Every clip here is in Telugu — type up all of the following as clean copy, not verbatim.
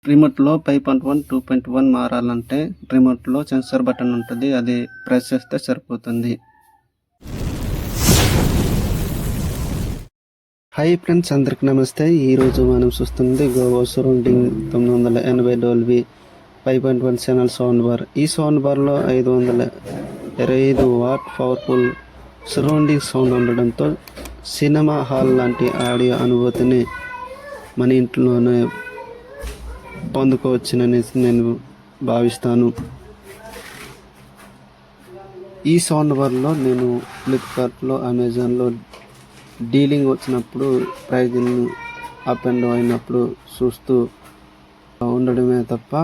రిమోట్లో 5.1 2.1 మారాలంటే రిమోట్లో సెన్సార్ బటన్ ఉంటుంది, అది ప్రెస్ చేస్తే సరిపోతుంది. హాయ్ ఫ్రెండ్స్, అందరికి నమస్తే. ఈరోజు మనం చూస్తుంది Govo surrounding 980 Dolby 5.1 channel sound bar. ఈ సౌండ్ బార్లో 525 వాట్ పవర్ఫుల్ సరౌండింగ్ సౌండ్ ఉండడంతో సినిమా హాల్ లాంటి ఆడియో అనుభూతిని మన ఇంట్లోనే పొందుకోవచ్చునని నేను భావిస్తాను. ఈ సౌండ్ బార్లో నేను ఫ్లిప్కార్ట్లో, అమెజాన్లో డీలింగ్ వచ్చినప్పుడు ప్రైజ్ని అప్ అండ్ డౌన్ అయినప్పుడు చూస్తూ ఉండడమే తప్ప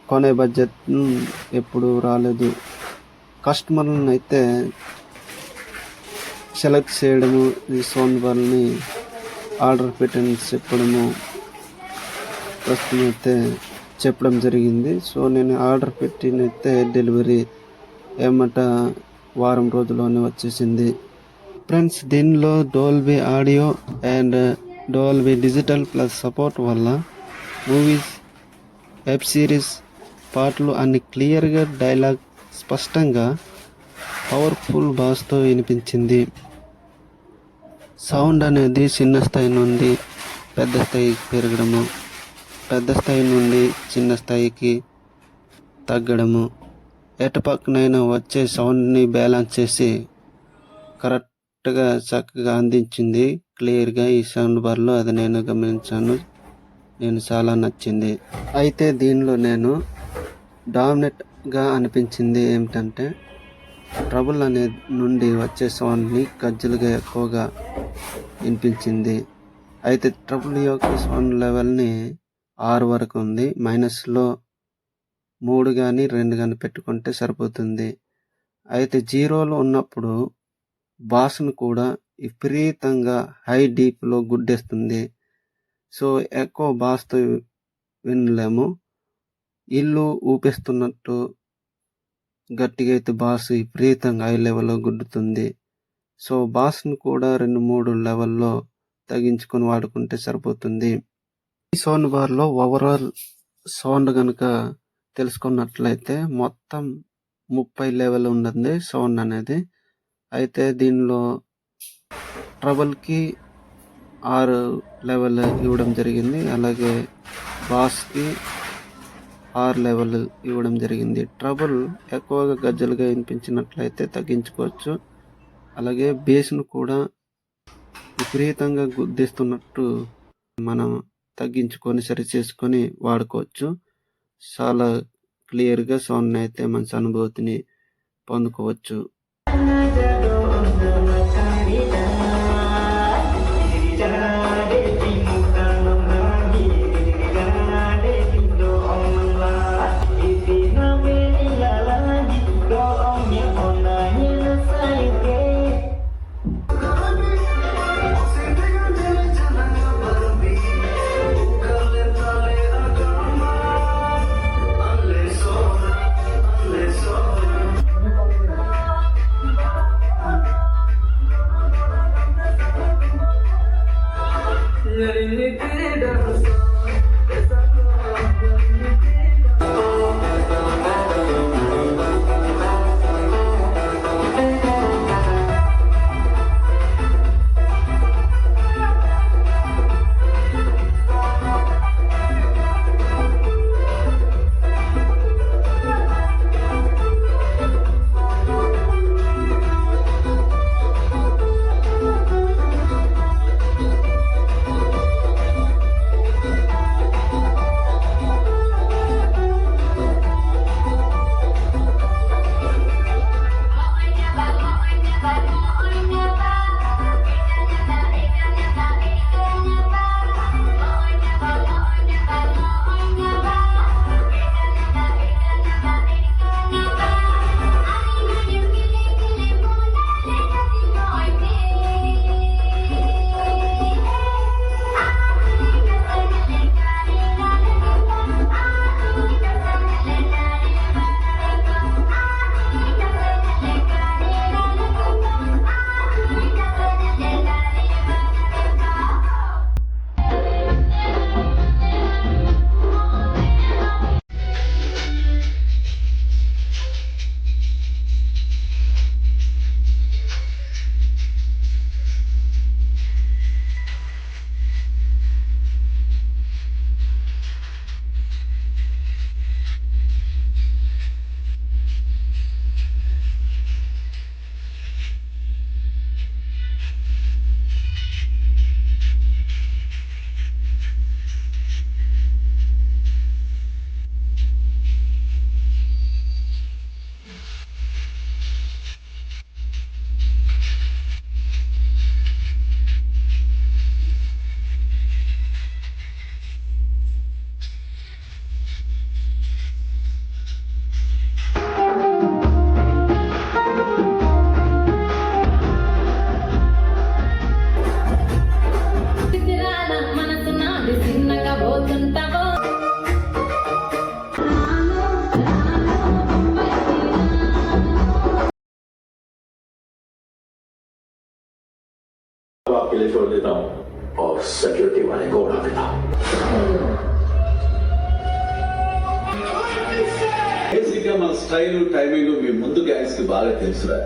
కొనే బడ్జెట్ ఎప్పుడు రాలేదు. కస్టమర్లను అయితే సెలెక్ట్ చేయడము, ఈ సౌండ్ బార్ని ఆర్డర్ పెట్టని చెప్పడము ప్రస్తుతం అయితే చెప్పడం జరిగింది. సో నేను ఆర్డర్ పెట్టినైతే డెలివరీ ఏమట వారం రోజుల్లోనే వచ్చేసింది. ఫ్రెండ్స్, దీనిలో Dolby audio and Dolby digital plus support వల్ల మూవీస్, వెబ్ సిరీస్ పాటలు అన్ని క్లియర్గా, డైలాగ్ స్పష్టంగా, పవర్ఫుల్ బాస్తో వినిపించింది. సౌండ్ అనేది చిన్న స్థాయి నుండి పెద్ద స్థాయికి పెరగడము, పెద్ద స్థాయి నుండి చిన్న స్థాయికి తగ్గడము, ఎటుపక్కనైనా వచ్చే సౌండ్ని బ్యాలెన్స్ చేసి కరెక్ట్గా చక్కగా అందించింది క్లియర్గా ఈ సౌండ్ బార్లో. అది నేను గమనించాను, నేను చాలా నచ్చింది. అయితే దీనిలో నేను డామినేట్గా అనిపించింది ఏమిటంటే ట్రబుల్ అనే నుండి వచ్చే సౌండ్ని గజ్జలుగా ఎక్కువగా వినిపించింది. అయితే ట్రబుల్ యొక్క సౌండ్ లెవెల్ని 6 వరకు ఉంది. మైనస్లో 3 కానీ 2 కానీ పెట్టుకుంటే సరిపోతుంది. అయితే జీరోలో ఉన్నప్పుడు బాస్ను కూడా విపరీతంగా హై డీప్లో గుడ్డేస్తుంది. సో ఎక్కువ బాస్తో వినలేము. ఇల్లు ఊపేస్తున్నట్టు గట్టిగా అయితే బాస్ విపరీతంగా హై లెవెల్లో గుడ్డుతుంది. సో బాస్ను కూడా 2-3 లెవెల్లో తగ్గించుకొని వాడుకుంటే సరిపోతుంది. ఈ సౌండ్ బార్లో ఓవరాల్ సౌండ్ కనుక తెలుసుకున్నట్లయితే మొత్తం 30 లెవెల్ ఉంటుంది సౌండ్ అనేది. అయితే దీనిలో ట్రబుల్కి 6 లెవెల్ ఇవ్వడం జరిగింది, అలాగే బాస్కి 6 లెవెల్ ఇవ్వడం జరిగింది. ట్రబుల్ ఎక్కువగా గజ్జలుగా వినిపించినట్లయితే తగ్గించుకోవచ్చు, అలాగే బేస్ను కూడా విపరీతంగా గుద్దిస్తున్నట్టు మనం తగ్గించుకొని సరి చేసుకొని వాడుకోవచ్చు. చాలా క్లియర్గా సౌండ్ అయితే మంచి అనుభూతిని పొందుకోవచ్చు. పోతుంటావో आपके लिए छोड़ देता हूँ और सिक्योरिटी वाले को उड़ा देता हूँ। బేసిక్గా మన స్టైల్ టైమింగ్ మీ ముందు గ్యాంగ్స్ కి బాగా తెలుసురా.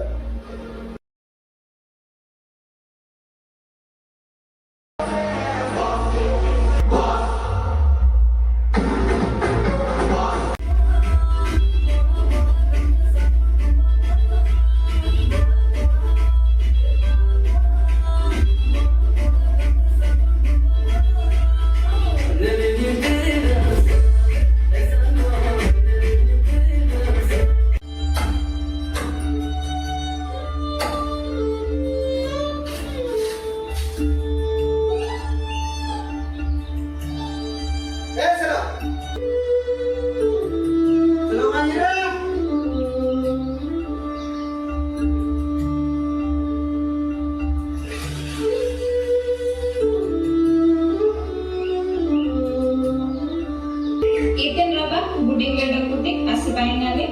Ikan raba buding wedang putih kasih painali.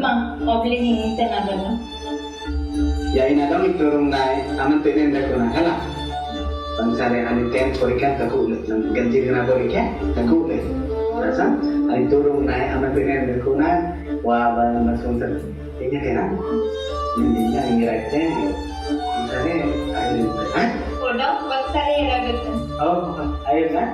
Ma, obling ini tenaga na. Ya ini ada turun naik, aman tenen dah kena kalah. Pansari ani ten porikan tak ulet, ganti kena porikan tak ulet. Rasa ani turun naik, aman tenen dah kena, wah bang masuk ter. Ini kena, ini right ten. Pansari ayo, ah? Kodok baksari eragatun. Oh, ayo kan?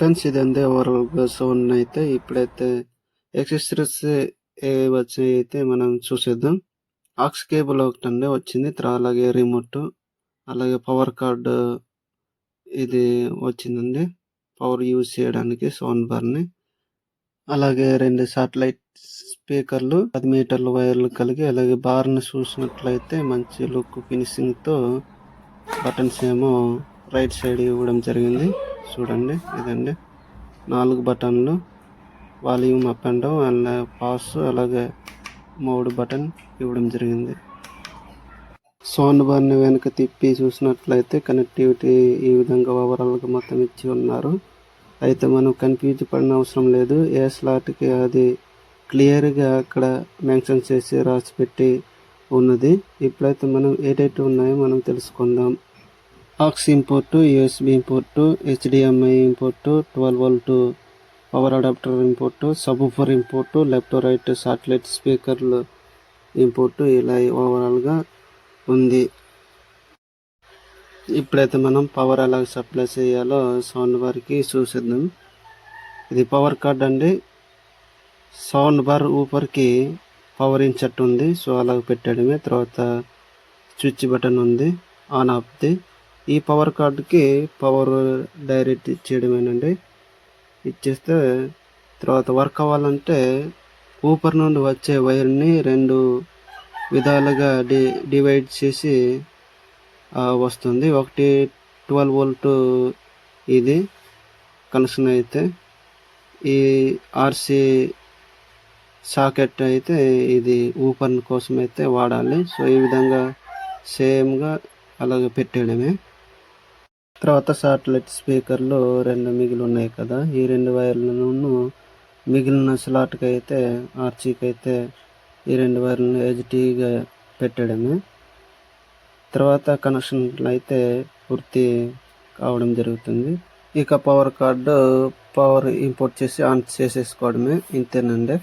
Friends ఇదంతే ఓవరాల్గా సౌండ్ అయితే ఇప్పుడైతే యాక్సెసరీస్ ఏ వచ్చాయి అయితే మనం చూసేద్దాం. ఆక్స్ కేబుల్ ఒకటి వచ్చింది, అలాగే రిమోట్, అలాగే పవర్ కార్డు ఇది వచ్చిందండి పవర్ యూజ్ చేయడానికి సౌండ్ బార్ని, అలాగే 2 శాటిలైట్ స్పీకర్లు 10 మీటర్ల వైర్లు కలిగి, అలాగే బార్ని చూసినట్లయితే మంచి లుక్ ఫినిషింగ్తో బటన్స్ ఏమో రైట్ సైడ్ ఇవ్వడం జరిగింది. చూడండి ఇదండి 4 బటన్లు, వాల్యూమ్ అప్ అండ్ డౌన్, అలాగే పాస్, అలాగే మోడ్ బటన్ ఇవ్వడం జరిగింది. సౌండ్ బార్ని వెనక తిప్పి చూసినట్లయితే కనెక్టివిటీ ఈ విధంగా ఓవరాల్గా మొత్తం ఇచ్చి ఉన్నారు. అయితే మనం కన్ఫ్యూజ్ పడిన అవసరం లేదు, ఏ స్లాట్కి అది క్లియర్గా అక్కడ మెన్షన్ చేసి రాసి పెట్టి ఉన్నది. ఇప్పుడైతే మనం ఏదైతే ఉన్నాయో మనం తెలుసుకుందాం. Aux import, USB import, HDMI import, 12 volt power adapter import, subwoofer import, left right satellite స్పీకర్లు ఇంపోర్టు, ఇలా ఓవరాల్గా ఉంది. ఇప్పుడైతే మనం పవర్ ఎలా సప్లై చేయాలో సౌండ్ బార్కి చూసేద్దాం. ఇది పవర్ కార్డ్ అండి. సౌండ్ బార్ ఊపర్కి పవర్ ఇన్సెట్ ఉంది, సో అలాగ పెట్టడమే. తర్వాత స్విచ్ బటన్ ఉంది ఆన్ ఆఫ్ది. ఈ పవర్ కార్డుకి పవర్ డైరెక్ట్ ఇచ్చేయడమేనండి. ఇచ్చేస్తే తర్వాత వర్క్ అవ్వాలంటే ఊపర్ నుండి వచ్చే వైర్ని 2 విధాలుగా డివైడ్ చేసి వస్తుంది. ఒకటి 12 వోల్ట్ ఇది కనెక్షన్ అయితే, ఈ ఆర్సి సాకెట్ అయితే ఇది ఊపర్ కోసం అయితే వాడాలి. సో ఈ విధంగా సేమ్గా అలాగే పెట్టేయడమే. తర్వాత శాటిలైట్ స్పీకర్లు 2 మిగిలి ఉన్నాయి కదా, ఈ 2 వైర్లను మిగిలిన స్లాట్కి అయితే ఆర్సీకి అయితే ఈ 2 వైర్లను హెచ్డిగా పెట్టడమే. తర్వాత కనెక్షన్లు అయితే పూర్తి కావడం జరుగుతుంది. ఇక పవర్ కార్డు పవర్ ఇంపోర్ట్ చేసి ఆన్ చేసేసుకోవడమే, ఇంతేనండి.